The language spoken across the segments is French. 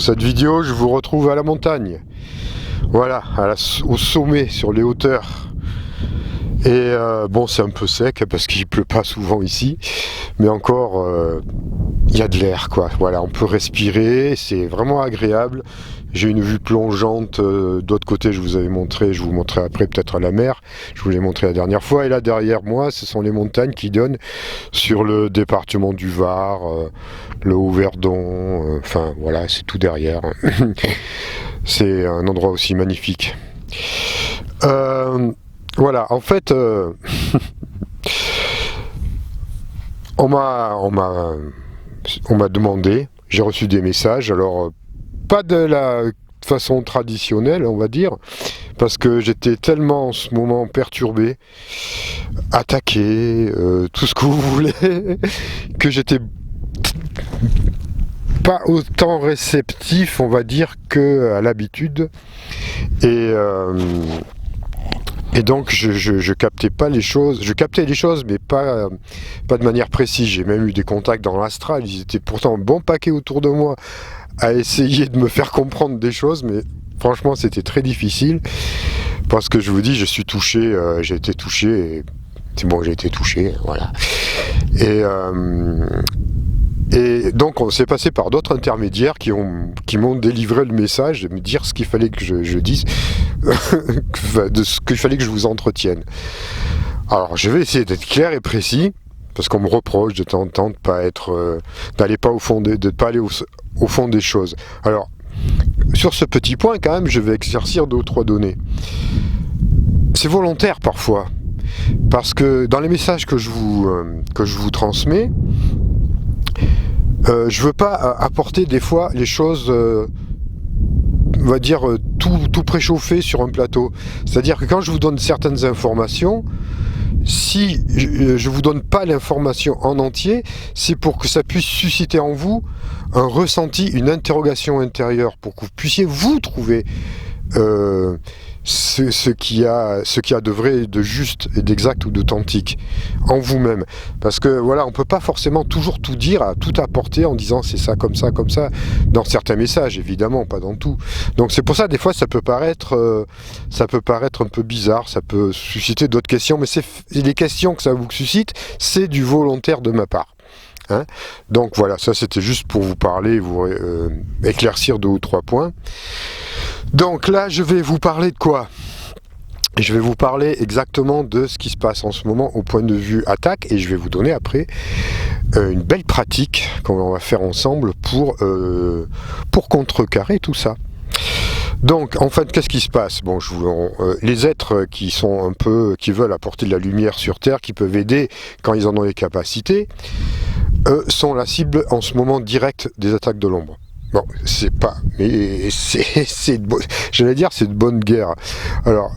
Pour cette vidéo, je vous retrouve à la montagne. Voilà, au sommet, sur les hauteurs. Et bon, c'est un peu sec parce qu'il pleut pas souvent ici, mais encore, il y a de l'air, quoi. Voilà, on peut respirer, c'est vraiment agréable. J'ai une vue plongeante de l'autre côté, je vous montrerai après peut-être à la mer. Je vous l'ai montré la dernière fois. Et là derrière moi, ce sont les montagnes qui donnent sur le département du Var, le Haut-Verdon. Enfin voilà, c'est tout derrière. C'est un endroit aussi magnifique. Voilà, en fait, on m'a demandé, j'ai reçu des messages, alors pas de la façon traditionnelle, on va dire, parce que j'étais tellement en ce moment perturbé, attaqué, tout ce que vous voulez, que j'étais pas autant réceptif, on va dire, qu'à l'habitude. Et donc je captais pas les choses, je captais les choses mais pas de manière précise. J'ai même eu des contacts dans l'astral, ils étaient pourtant un bon paquet autour de moi à essayer de me faire comprendre des choses, mais franchement c'était très difficile parce que je vous dis, je suis touché, j'ai été touché, et c'est bon, j'ai été touché, voilà. Et donc on s'est passé par d'autres intermédiaires qui m'ont délivré le message de me dire ce qu'il fallait que je dise, de ce qu'il fallait que je vous entretienne. Alors je vais essayer d'être clair et précis, parce qu'on me reproche de temps en temps de pas être, d'aller pas au fond de pas aller au fond des choses. Alors sur ce petit point quand même, je vais éclaircir 2 ou 3 données. C'est volontaire parfois, parce que dans les messages que je vous transmets, je veux pas apporter des fois les choses, on va dire, tout préchauffé sur un plateau. C'est-à-dire que quand je vous donne certaines informations, si je vous donne pas l'information en entier, c'est pour que ça puisse susciter en vous un ressenti, une interrogation intérieure, pour que vous puissiez vous trouver ce qu'il y a de vrai, de juste et d'exact ou d'authentique en vous-même. Parce que voilà, on peut pas forcément toujours tout dire, tout apporter en disant c'est ça, comme ça, dans certains messages, évidemment, pas dans tout. Donc c'est pour ça, des fois, ça peut paraître un peu bizarre, ça peut susciter d'autres questions, mais les questions que ça vous suscite, c'est du volontaire de ma part. Hein, donc voilà, ça c'était juste pour vous parler, vous éclaircir 2 ou 3 points. Donc là, je vais vous parler de quoi ? Je vais vous parler exactement de ce qui se passe en ce moment au point de vue attaque, et je vais vous donner après une belle pratique qu'on va faire ensemble pour contrecarrer tout ça. Donc, en fait, qu'est-ce qui se passe ? Bon, les êtres qui veulent apporter de la lumière sur Terre, qui peuvent aider quand ils en ont les capacités, sont la cible en ce moment directe des attaques de l'ombre. Bon, j'allais dire, c'est de bonne guerre. Alors,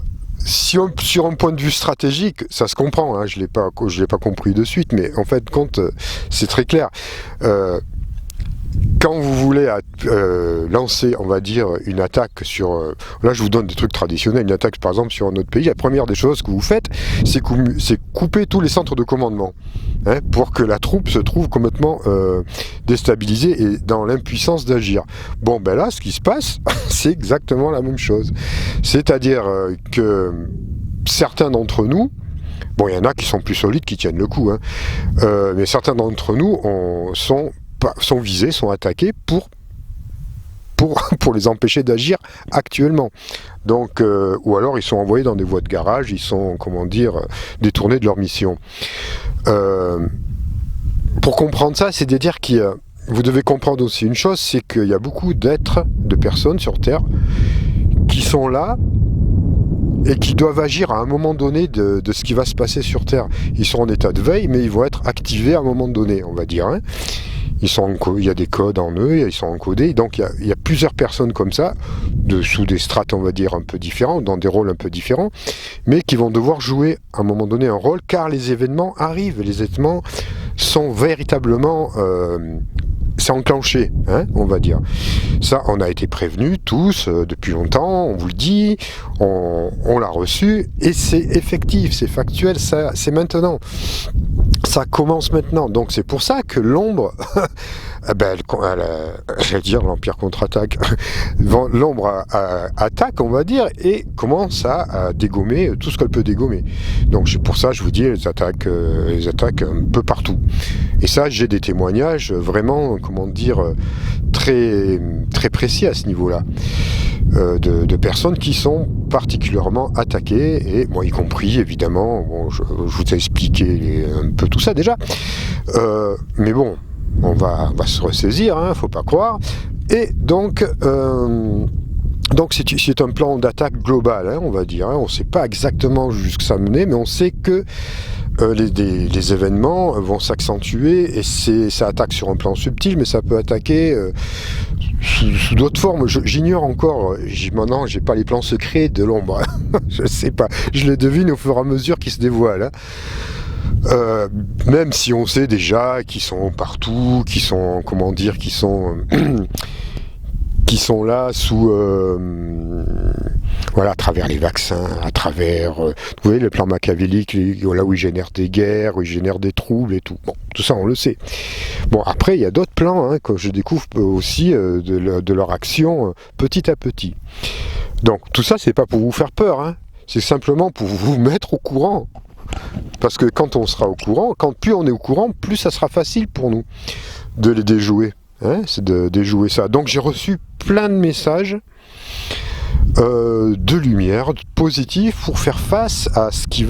sur un point de vue stratégique, ça se comprend, hein, je l'ai pas compris de suite, mais en fait, c'est très clair. Quand vous voulez lancer, on va dire, une attaque sur... là, je vous donne des trucs traditionnels. Une attaque, par exemple, sur un autre pays. La première des choses que vous faites, c'est couper tous les centres de commandement, hein, pour que la troupe se trouve complètement déstabilisée et dans l'impuissance d'agir. Bon, ben là, ce qui se passe, c'est exactement la même chose. C'est-à-dire que certains d'entre nous, bon, il y en a qui sont plus solides, qui tiennent le coup, hein, mais certains d'entre nous sont visés, sont attaqués pour les empêcher d'agir actuellement. Donc, ou alors ils sont envoyés dans des voies de garage, ils sont, détournés de leur mission. Pour comprendre ça, c'est de dire vous devez comprendre aussi une chose, c'est qu'il y a beaucoup d'êtres, de personnes sur Terre, qui sont là et qui doivent agir à un moment donné de ce qui va se passer sur Terre. Ils sont en état de veille, mais ils vont être activés à un moment donné, on va dire, hein. Il y a des codes en eux, ils sont encodés, donc il y a plusieurs personnes comme ça, sous des strates, on va dire, un peu différents, dans des rôles un peu différents, mais qui vont devoir jouer à un moment donné un rôle, car les événements arrivent, les événements sont véritablement... c'est enclenché, hein, on va dire. Ça, on a été prévenus tous depuis longtemps, on vous le dit, on l'a reçu, et c'est effectif, c'est factuel, c'est maintenant. Ça commence maintenant, donc c'est pour ça que l'ombre j'allais dire l'Empire contre-attaque, l'ombre attaque, on va dire, et commence à dégommer tout ce qu'elle peut dégommer. Donc pour ça, je vous dis, les attaques un peu partout. Et ça, j'ai des témoignages vraiment, comment dire, très, très précis à ce niveau-là, de personnes qui sont particulièrement attaquées, et moi y compris, évidemment, bon, je vous ai expliqué un peu tout ça déjà, mais bon, on va se ressaisir, hein, faut pas croire. Et donc c'est un plan d'attaque global, hein, on va dire. Hein. On ne sait pas exactement jusqu'où ça menait, mais on sait que les événements vont s'accentuer, et ça attaque sur un plan subtil, mais ça peut attaquer sous d'autres formes. J'ignore encore. Maintenant, j'ai pas les plans secrets de l'ombre. Je sais pas. Je les devine au fur et à mesure qu'ils se dévoilent. Hein. Même si on sait déjà qu'ils sont partout, qu'ils sont, comment dire, qui sont là sous, voilà, à travers les vaccins, à travers, vous voyez, le plan machiavélique, là où ils génèrent des guerres, où ils génèrent des troubles et tout. Bon, tout ça, on le sait. Bon, après, il y a d'autres plans, hein, que je découvre aussi de leur action petit à petit. Donc, tout ça, c'est pas pour vous faire peur, hein. C'est simplement pour vous mettre au courant. Parce que quand on sera au courant, plus on est au courant, plus ça sera facile pour nous de les déjouer. Hein, c'est de déjouer ça. Donc j'ai reçu plein de messages de lumière, positifs, pour faire face à ce qui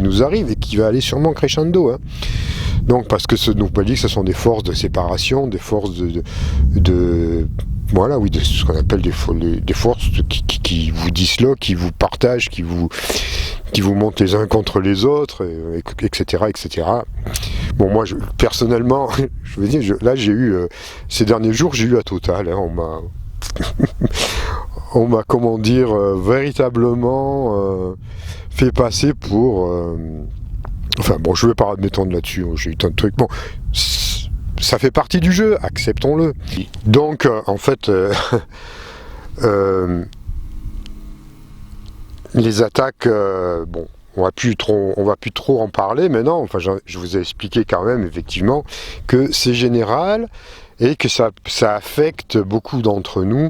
nous arrive, et qui va aller sûrement crescendo. Hein. Donc parce que ce sont des forces de séparation, des forces voilà, oui, ce qu'on appelle des forces qui vous disloquent, qui vous partagent, qui vous montent les uns contre les autres, etc., etc. Bon, moi, personnellement, je veux dire, là, j'ai eu, ces derniers jours, j'ai eu la totale. Hein, on m'a, comment dire, véritablement fait passer pour... enfin, bon, je ne vais pas m'étendre là-dessus, j'ai eu tant de trucs. Bon, ça fait partie du jeu, acceptons-le. Donc, en fait... les attaques, bon, on va plus trop en parler maintenant. Enfin, je vous ai expliqué quand même, effectivement, que c'est général et que ça affecte beaucoup d'entre nous,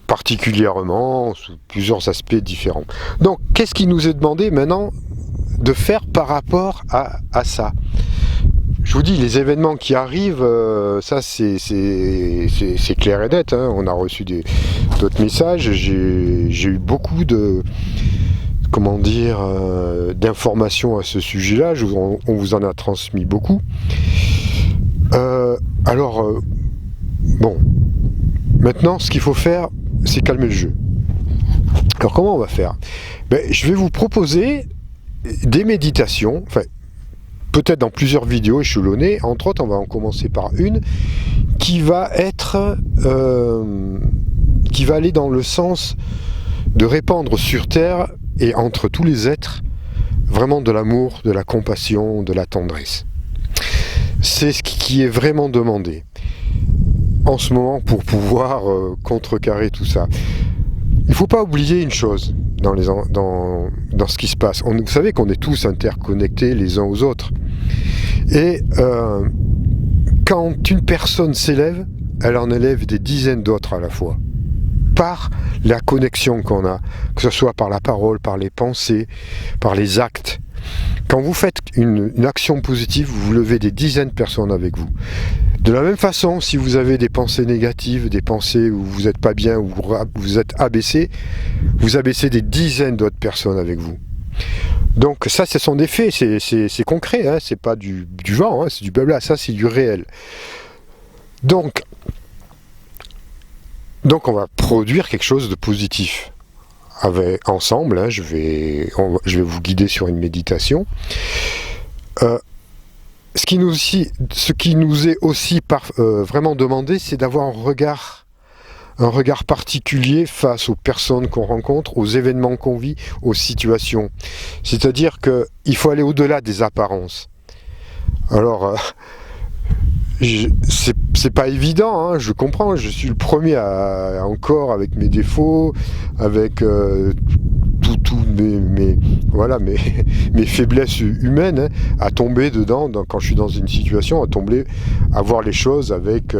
particulièrement sous plusieurs aspects différents. Donc, qu'est-ce qui nous est demandé maintenant de faire par rapport à ça ? Je vous dis, les événements qui arrivent, ça c'est clair et net. Hein. On a reçu d'autres messages. J'ai eu beaucoup d'informations à ce sujet-là. On vous en a transmis beaucoup. Bon, maintenant, ce qu'il faut faire, c'est calmer le jeu. Alors, comment on va faire ? Je vais vous proposer des méditations. Enfin, peut-être dans plusieurs vidéos échelonnées, entre autres, on va en commencer par une qui va aller dans le sens de répandre sur Terre et entre tous les êtres vraiment de l'amour, de la compassion, de la tendresse. C'est ce qui est vraiment demandé en ce moment pour pouvoir contrecarrer tout ça. Il ne faut pas oublier une chose dans ce qui se passe. Vous savez qu'on est tous interconnectés les uns aux autres. Et quand une personne s'élève, elle en élève des dizaines d'autres à la fois. Par la connexion qu'on a, que ce soit par la parole, par les pensées, par les actes. Quand vous faites une action positive, vous levez des dizaines de personnes avec vous. De la même façon, si vous avez des pensées négatives, des pensées où vous n'êtes pas bien, où vous êtes abaissé, vous abaissez des dizaines d'autres personnes avec vous. Donc ça, ce sont des faits, c'est concret, hein, c'est pas du vent, hein, c'est du blabla, ça c'est du réel. Donc on va produire quelque chose de positif. Ensemble, hein, je vais vous guider sur une méditation. Ce qui nous est aussi vraiment demandé, c'est d'avoir un regard particulier face aux personnes qu'on rencontre, aux événements qu'on vit, aux situations. C'est-à-dire qu'il faut aller au-delà des apparences. Alors, c'est pas évident, hein, je comprends, je suis le premier encore avec mes défauts, avec toutes voilà, mes faiblesses humaines, hein, à tomber dedans, quand je suis dans une situation, à voir les choses avec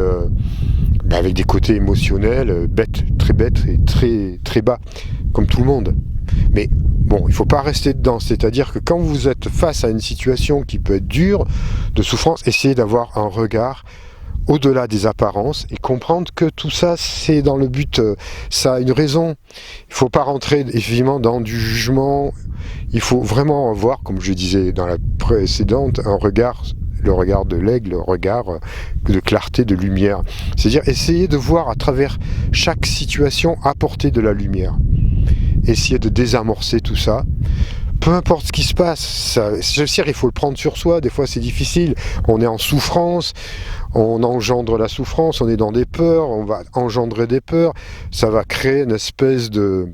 des côtés émotionnels bêtes et très, très bas, comme tout le monde. Mais bon, il ne faut pas rester dedans, c'est-à-dire que quand vous êtes face à une situation qui peut être dure, de souffrance, essayez d'avoir un regard au-delà des apparences et comprendre que tout ça, c'est dans le but, ça a une raison. Il ne faut pas rentrer effectivement dans du jugement, il faut vraiment avoir, comme je disais dans la précédente, un regard, le regard de l'aigle, le regard de clarté, de lumière. C'est-à-dire essayer de voir à travers chaque situation, apporter de la lumière. Essayer de désamorcer tout ça. Peu importe ce qui se passe, il faut le prendre sur soi, des fois c'est difficile, on est en souffrance, on engendre la souffrance, on est dans des peurs, on va engendrer des peurs, ça va créer une espèce de,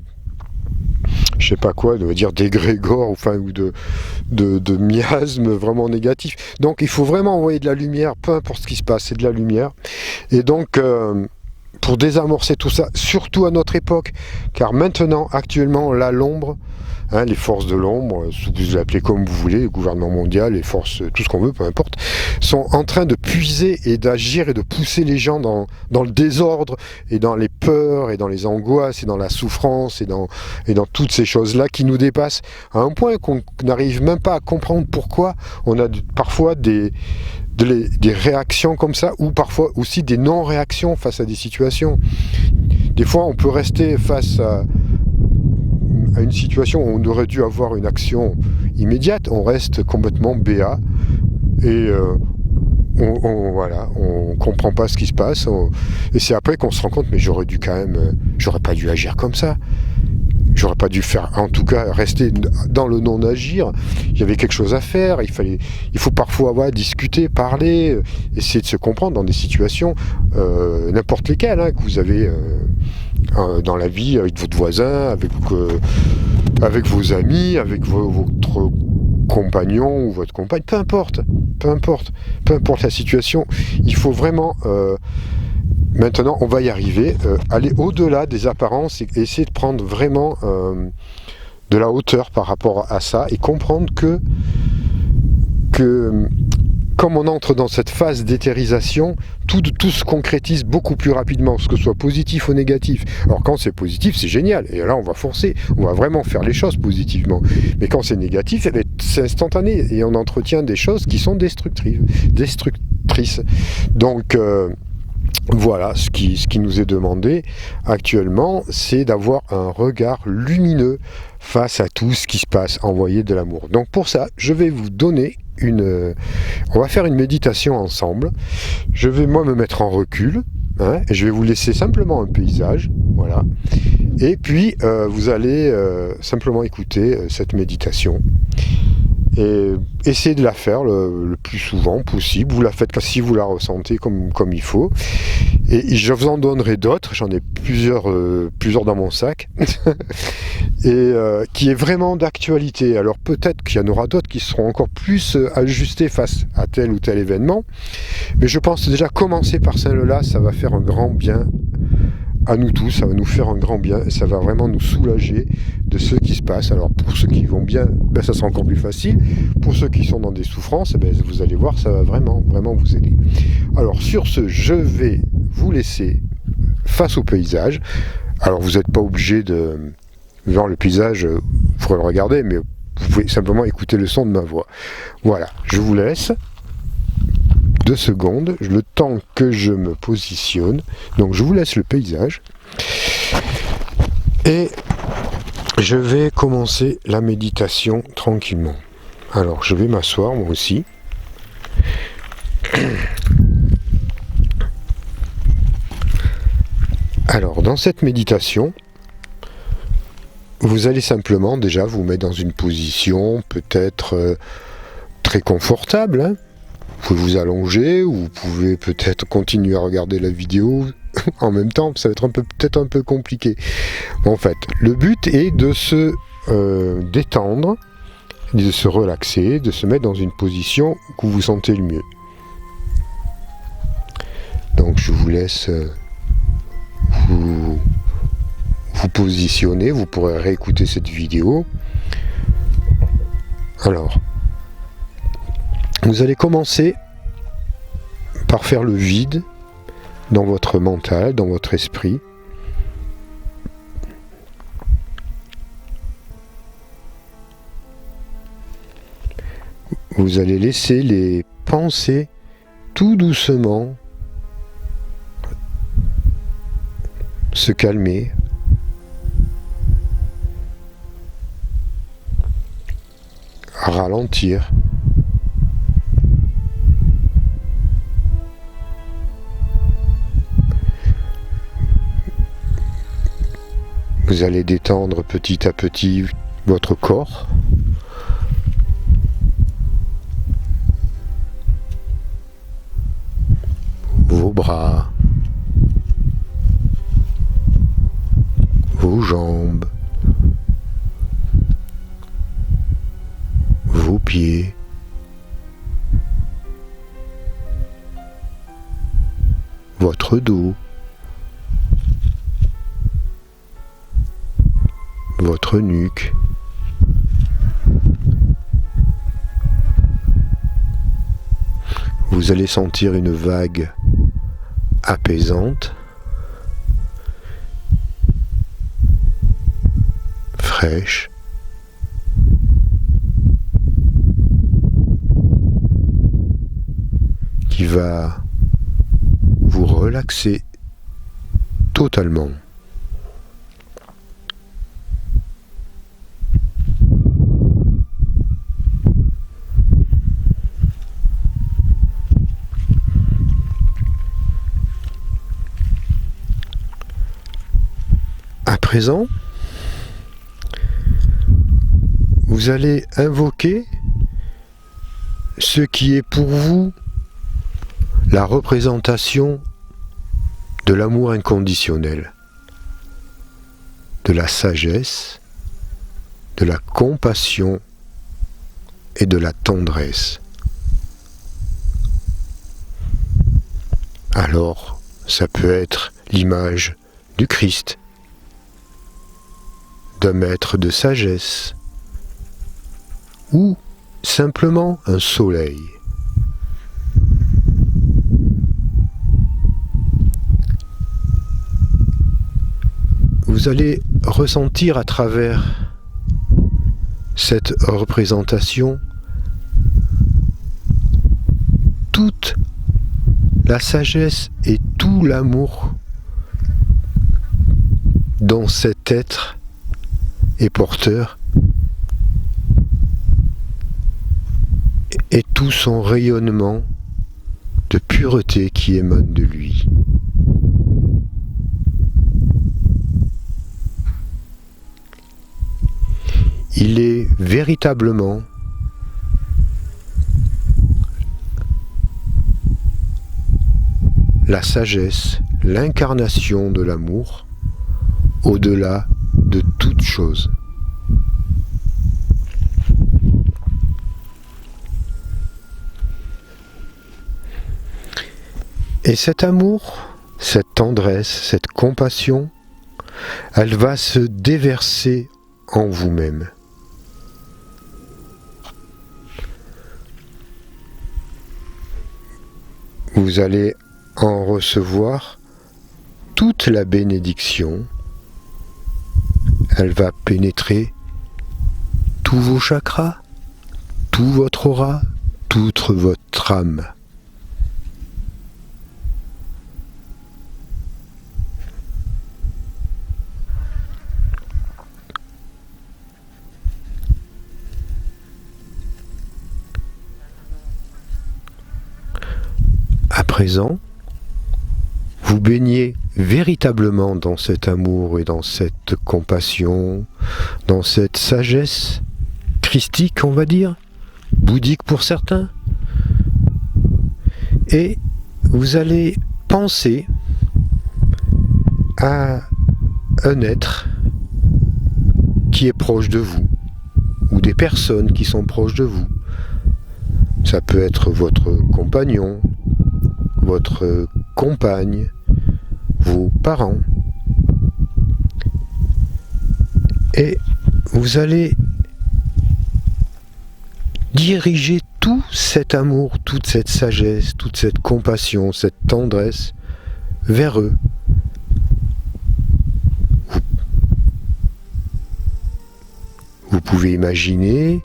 je sais pas quoi, on va dire d'égrégore, ou de miasme vraiment négatif. Donc il faut vraiment envoyer de la lumière, peu importe ce qui se passe, c'est de la lumière. Et donc, pour désamorcer tout ça, surtout à notre époque, car maintenant, actuellement, là, l'ombre, hein, les forces de l'ombre, vous les appelez comme vous voulez, le gouvernement mondial, les forces, tout ce qu'on veut, peu importe, sont en train de puiser et d'agir et de pousser les gens dans le désordre et dans les peurs et dans les angoisses et dans la souffrance et dans toutes ces choses-là qui nous dépassent à un point qu'on n'arrive même pas à comprendre pourquoi on a parfois des réactions comme ça, ou parfois aussi des non-réactions face à des situations. Des fois, on peut rester face à une situation où on aurait dû avoir une action immédiate, on reste complètement béat, et on comprend pas ce qui se passe, et c'est après qu'on se rend compte, mais j'aurais pas dû agir comme ça. J'aurais pas dû faire, en tout cas, rester dans le non-agir. Il y avait quelque chose à faire. Il faut parfois discuter, parler, essayer de se comprendre dans des situations, n'importe lesquelles, hein, que vous avez dans la vie, avec votre voisin, avec vos amis, avec votre compagnon ou votre compagne, peu importe la situation. Il faut vraiment maintenant, on va y arriver, aller au-delà des apparences et essayer de prendre vraiment de la hauteur par rapport à ça et comprendre que comme on entre dans cette phase d'éthérisation, tout se concrétise beaucoup plus rapidement, que ce soit positif ou négatif. Alors quand c'est positif, c'est génial, et là on va forcer, on va vraiment faire les choses positivement. Mais quand c'est négatif, c'est instantané, et on entretient des choses qui sont destructrices. Donc voilà, ce qui nous est demandé actuellement, c'est d'avoir un regard lumineux face à tout ce qui se passe, envoyer de l'amour. Donc pour ça, je vais vous donner on va faire une méditation ensemble. Je vais moi me mettre en recul, hein, et je vais vous laisser simplement un paysage, voilà. Et puis vous allez simplement écouter cette méditation. Et essayez de la faire le plus souvent possible. Vous la faites si vous la ressentez comme il faut. Et je vous en donnerai d'autres. J'en ai plusieurs dans mon sac. Et qui est vraiment d'actualité. Alors peut-être qu'il y en aura d'autres qui seront encore plus ajustés face à tel ou tel événement. Mais je pense déjà commencer par celle-là, ça va faire un grand bien à nous tous, ça va nous faire un grand bien et ça va vraiment nous soulager de ce qui se passe. Alors pour ceux qui vont bien, ça sera encore plus facile. Pour ceux qui sont dans des souffrances, vous allez voir, ça va vraiment, vraiment vous aider. Alors sur ce, je vais vous laisser face au paysage. Alors vous n'êtes pas obligé de voir le paysage, vous pourrez le regarder, mais vous pouvez simplement écouter le son de ma voix. Voilà, je vous laisse 2 secondes, le temps que je me positionne. Donc je vous laisse le paysage et je vais commencer la méditation tranquillement. Alors je vais m'asseoir moi aussi. Alors dans cette méditation, vous allez simplement déjà vous mettre dans une position peut-être très confortable, hein. Vous pouvez vous allonger, ou vous pouvez peut-être continuer à regarder la vidéo en même temps, ça va être peut-être un peu compliqué. En fait, le but est de se détendre, de se relaxer, de se mettre dans une position que vous sentez le mieux. Donc je vous laisse vous positionner, vous pourrez réécouter cette vidéo. Alors, vous allez commencer par faire le vide dans votre mental, dans votre esprit. Vous allez laisser les pensées tout doucement se calmer. Ralentir. Vous allez détendre petit à petit votre corps. Vos bras. Vos jambes. Vos pieds. Votre dos. Votre nuque. Vous allez sentir une vague apaisante, fraîche, qui va vous relaxer totalement. À présent, vous allez invoquer ce qui est pour vous la représentation de l'amour inconditionnel, de la sagesse, de la compassion et de la tendresse. Alors, ça peut être l'image du Christ, d'un maître de sagesse, ou simplement un soleil. Vous allez ressentir à travers cette représentation toute la sagesse et tout l'amour dont cet être est porteur, et tout son rayonnement de pureté qui émane de lui. Il est véritablement la sagesse, l'incarnation de l'amour, au-delà de toute chose. Et cet amour, cette tendresse, cette compassion, elle va se déverser en vous-même. Vous allez en recevoir toute la bénédiction. Elle va pénétrer tous vos chakras, tout votre aura, toute votre âme. À présent, vous baignez véritablement dans cet amour et dans cette compassion, dans cette sagesse christique, on va dire, bouddhique pour certains. Et vous allez penser à un être qui est proche de vous, ou des personnes qui sont proches de vous. Ça peut être votre compagnon, votre compagne, vos parents. Et vous allez diriger tout cet amour, toute cette sagesse, toute cette compassion, cette tendresse vers eux. Vous pouvez imaginer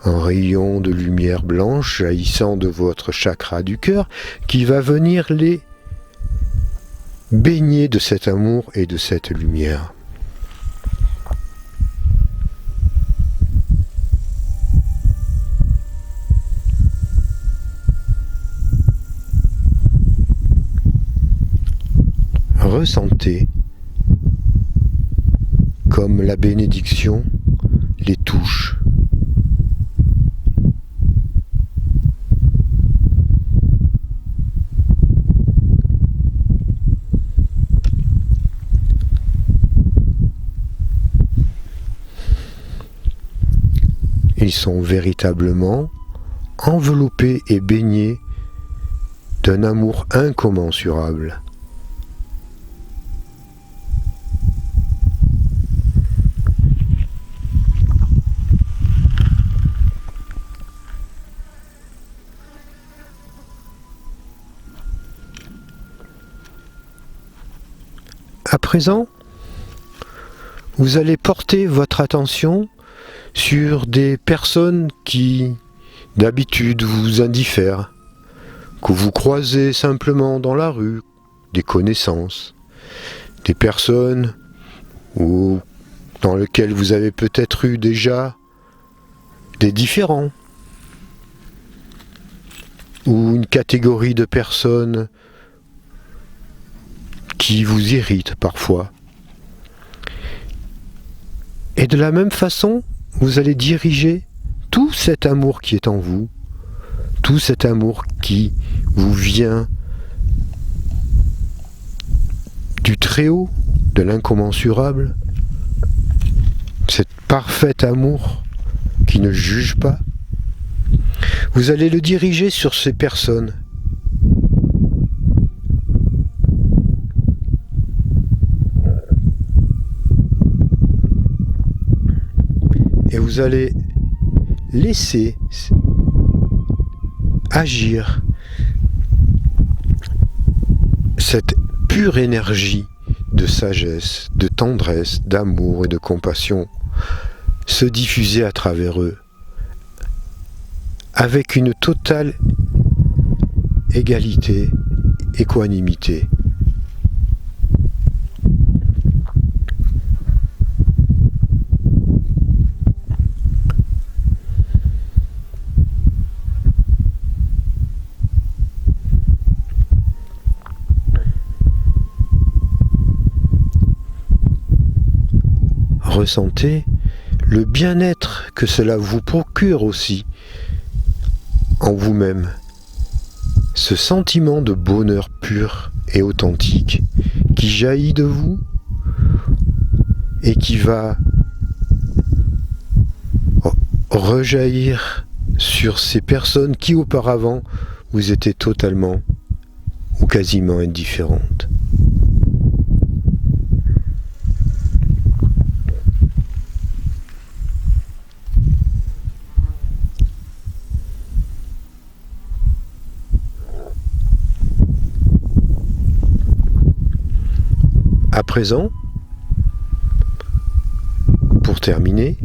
un rayon de lumière blanche jaillissant de votre chakra du cœur qui va venir les baigner de cet amour et de cette lumière. Ressentez comme la bénédiction les touche. Ils sont véritablement enveloppés et baignés d'un amour incommensurable. À présent, vous allez porter votre attention sur des personnes qui, d'habitude, vous indiffèrent, que vous croisez simplement dans la rue, des connaissances, des personnes dans lesquelles vous avez peut-être eu déjà des différends, ou une catégorie de personnes qui vous irritent parfois. Et de la même façon, vous allez diriger tout cet amour qui est en vous, tout cet amour qui vous vient du Très-Haut, de l'incommensurable, cet parfait amour qui ne juge pas. Vous allez le diriger sur ces personnes. Et vous allez laisser agir cette pure énergie de sagesse, de tendresse, d'amour et de compassion se diffuser à travers eux avec une totale égalité, équanimité. Ressentez le bien-être que cela vous procure aussi en vous-même, ce sentiment de bonheur pur et authentique qui jaillit de vous et qui va rejaillir sur ces personnes qui auparavant vous étaient totalement ou quasiment indifférentes. À présent, pour terminer,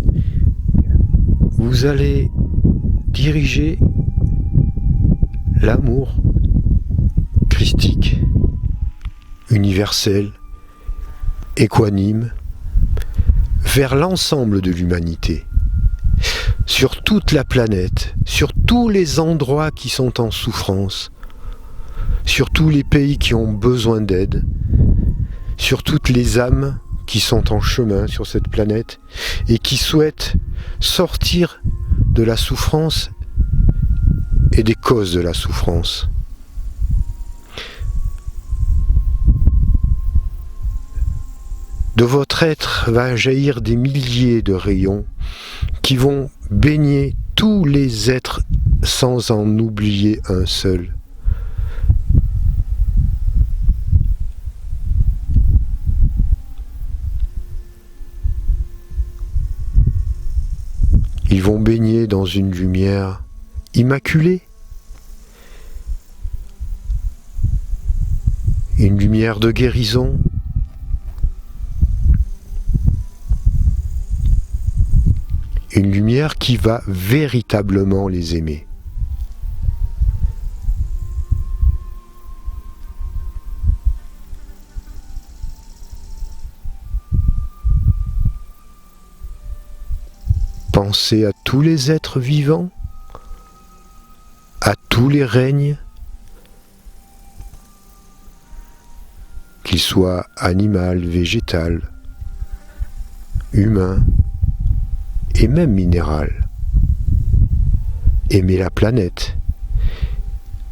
vous allez diriger l'amour christique, universel, équanime, vers l'ensemble de l'humanité, sur toute la planète, sur tous les endroits qui sont en souffrance, sur tous les pays qui ont besoin d'aide, sur toutes les âmes qui sont en chemin sur cette planète et qui souhaitent sortir de la souffrance et des causes de la souffrance. De votre être va jaillir des milliers de rayons qui vont baigner tous les êtres sans en oublier un seul. Ils vont baigner dans une lumière immaculée. Une lumière de guérison. Une lumière qui va véritablement les aimer. Pensez à tous les êtres vivants, à tous les règnes, qu'ils soient animal, végétal, humain et même minéral. Aimez la planète.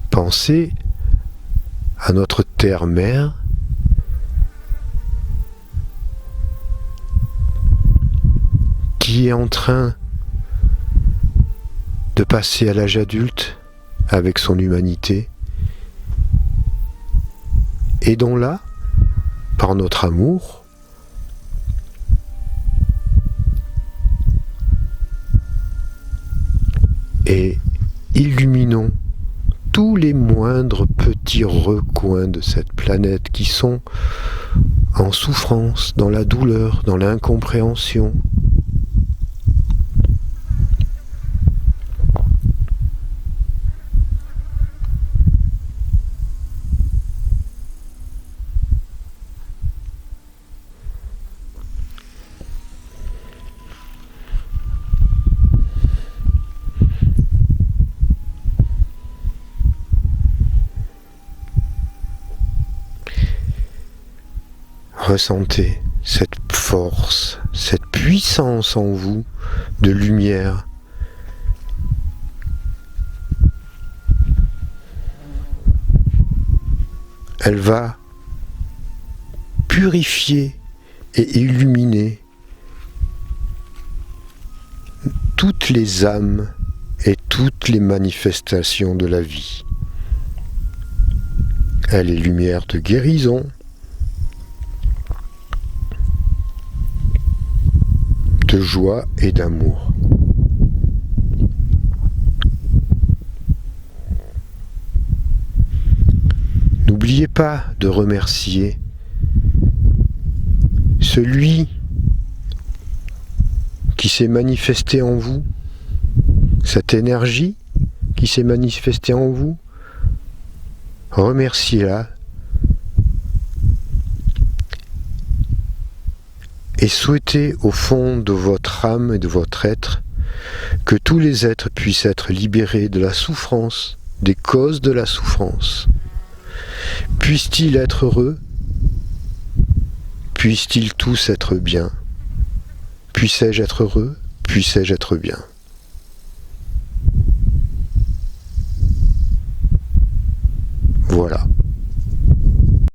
Pensez à notre terre-mère qui est en train de passer à l'âge adulte avec son humanité et dont là, par notre amour, et illuminons tous les moindres petits recoins de cette planète qui sont en souffrance, dans la douleur, dans l'incompréhension. Ressentez cette force, cette puissance en vous de lumière. Elle va purifier et illuminer toutes les âmes et toutes les manifestations de la vie. Elle est lumière de guérison, de joie et d'amour. N'oubliez pas de remercier celui qui s'est manifesté en vous, cette énergie qui s'est manifestée en vous. Remerciez-la et souhaitez au fond de votre âme et de votre être que tous les êtres puissent être libérés de la souffrance, des causes de la souffrance. Puissent-ils être heureux? Puissent-ils tous être bien? Puissais-je être heureux? Puissais-je être bien? Voilà.